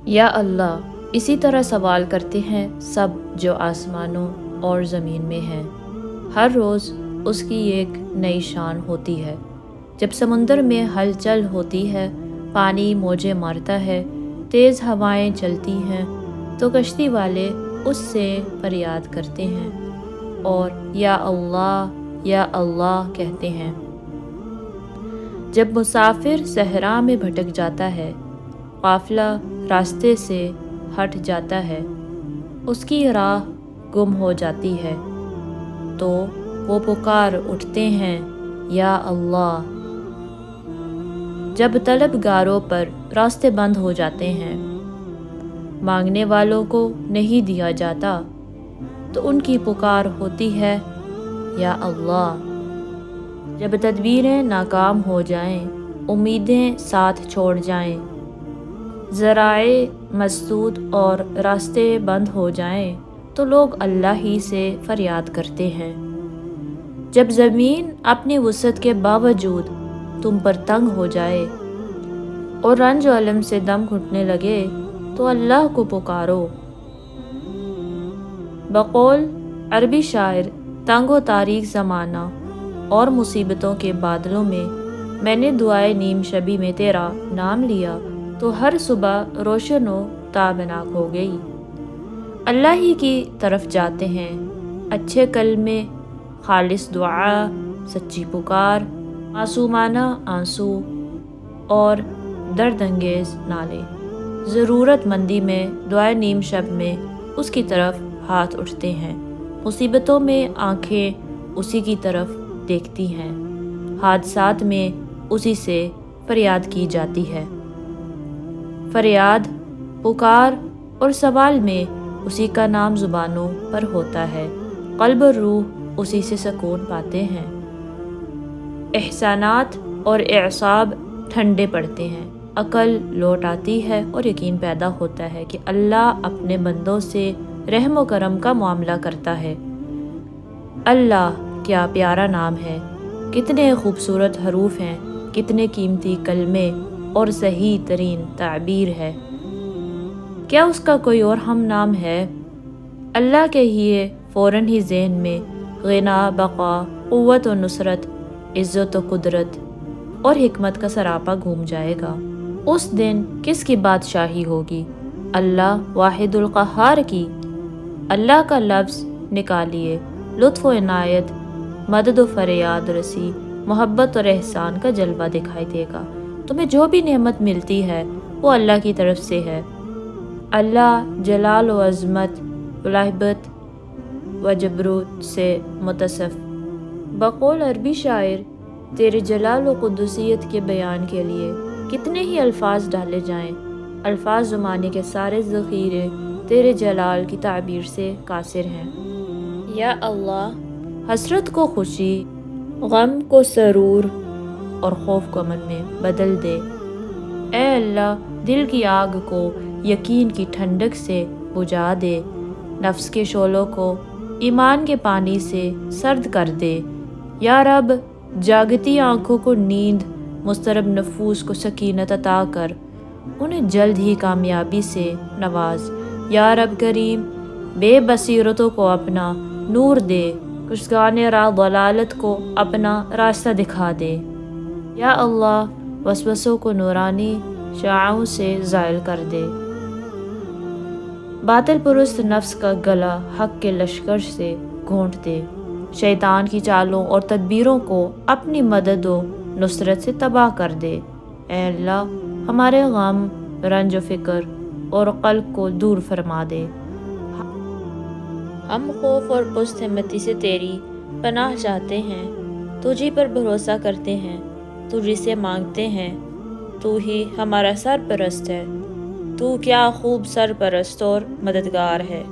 یا اللہ اسی طرح سوال کرتے ہیں سب جو آسمانوں اور زمین میں ہیں۔ ہر روز اس کی ایک نئی شان ہوتی ہے۔ جب سمندر میں ہلچل ہوتی ہے، پانی موجیں مارتا ہے، تیز ہوائیں چلتی ہیں، تو کشتی والے اس سے فریاد کرتے ہیں اور یا اللہ کہتے ہیں۔ جب مسافر صحرا میں بھٹک جاتا ہے، قافلہ راستے سے ہٹ جاتا ہے، اس کی راہ گم ہو جاتی ہے، تو وہ پکار اٹھتے ہیں یا اللہ۔ جب طلبگاروں پر راستے بند ہو جاتے ہیں، مانگنے والوں کو نہیں دیا جاتا، تو ان کی پکار ہوتی ہے یا اللہ۔ جب تدبیریں ناکام ہو جائیں، امیدیں ساتھ چھوڑ جائیں، ذرائع مسدود اور راستے بند ہو جائیں، تو لوگ اللہ ہی سے فریاد کرتے ہیں۔ جب زمین اپنی وسعت کے باوجود تم پر تنگ ہو جائے اور رنج و الم سے دم گھٹنے لگے، تو اللہ کو پکارو۔ بقول عربی شاعر، تنگ و تاریک زمانہ اور مصیبتوں کے بادلوں میں نے دعائے نیم شبی میں تیرا نام لیا، تو ہر صبح روشن و تابناک ہو گئی۔ اللہ ہی کی طرف جاتے ہیں اچھے کلمے، خالص دعا، سچی پکار، معصومانہ آنسو اور درد انگیز نالے۔ ضرورت مندی میں دعائے نیم شب میں اس کی طرف ہاتھ اٹھتے ہیں، مصیبتوں میں آنکھیں اسی کی طرف دیکھتی ہیں، حادثات میں اسی سے فریاد کی جاتی ہے۔ فریاد، پکار اور سوال میں اسی کا نام زبانوں پر ہوتا ہے، قلب اور روح اسی سے سکون پاتے ہیں، احسانات اور اعصاب ٹھنڈے پڑتے ہیں، عقل لوٹ آتی ہے اور یقین پیدا ہوتا ہے کہ اللہ اپنے بندوں سے رحم و کرم کا معاملہ کرتا ہے۔ اللہ کیا پیارا نام ہے، کتنے خوبصورت حروف ہیں، کتنے قیمتی کلمے اور صحیح ترین تعبیر ہے۔ کیا اس کا کوئی اور ہم نام ہے؟ اللہ کہیے، فوراً ہی ذہن میں غنا، بقا، قوت و نصرت، عزت و قدرت اور حکمت کا سراپا گھوم جائے گا۔ اس دن کس کی بادشاہی ہوگی؟ اللہ واحد القہار کی۔ اللہ کا لفظ نکالیے، لطف و عنایت، مدد و فریاد رسی، محبت اور احسان کا جلوہ دکھائی دے گا۔ تمہیں جو بھی نعمت ملتی ہے وہ اللہ کی طرف سے ہے۔ اللہ جلال و عظمت، ولہبت و جبروت سے متصف۔ بقول عربی شاعر، تیرے جلال و قدوسیت کے بیان کے لیے کتنے ہی الفاظ ڈالے جائیں، الفاظ زمانے کے سارے ذخیرے تیرے جلال کی تعبیر سے قاصر ہیں۔ یا اللہ، حسرت کو خوشی، غم کو سرور اور خوف کو امن میں بدل دے۔ اے اللہ، دل کی آگ کو یقین کی ٹھنڈک سے بجھا دے، نفس کے شعلوں کو ایمان کے پانی سے سرد کر دے۔ یا رب، جاگتی آنکھوں کو نیند، مضطرب نفوس کو سکینت عطا کر، انہیں جلد ہی کامیابی سے نواز۔ یا رب کریم، بے بصیرتوں کو اپنا نور دے، کشتگان راہ ضلالت کو اپنا راستہ دکھا دے۔ یا اللہ، وسوسوں کو نورانی شعاعوں سے زائل کر دے۔ باطل پرست نفس کا گلا حق کے لشکر سے گھونٹ دے، شیطان کی چالوں اور تدبیروں کو اپنی مدد و نصرت سے تباہ کر دے۔ اے اللہ، ہمارے غم، رنج و فکر اور قلق کو دور فرما دے۔ ہم خوف اور پست ہمتی سے تیری پناہ چاہتے ہیں، تجھی پر بھروسہ کرتے ہیں، تجھی سے مانگتے ہیں، تو ہی ہمارا سرپرست ہے۔ تو کیا خوب سرپرست اور مددگار ہے۔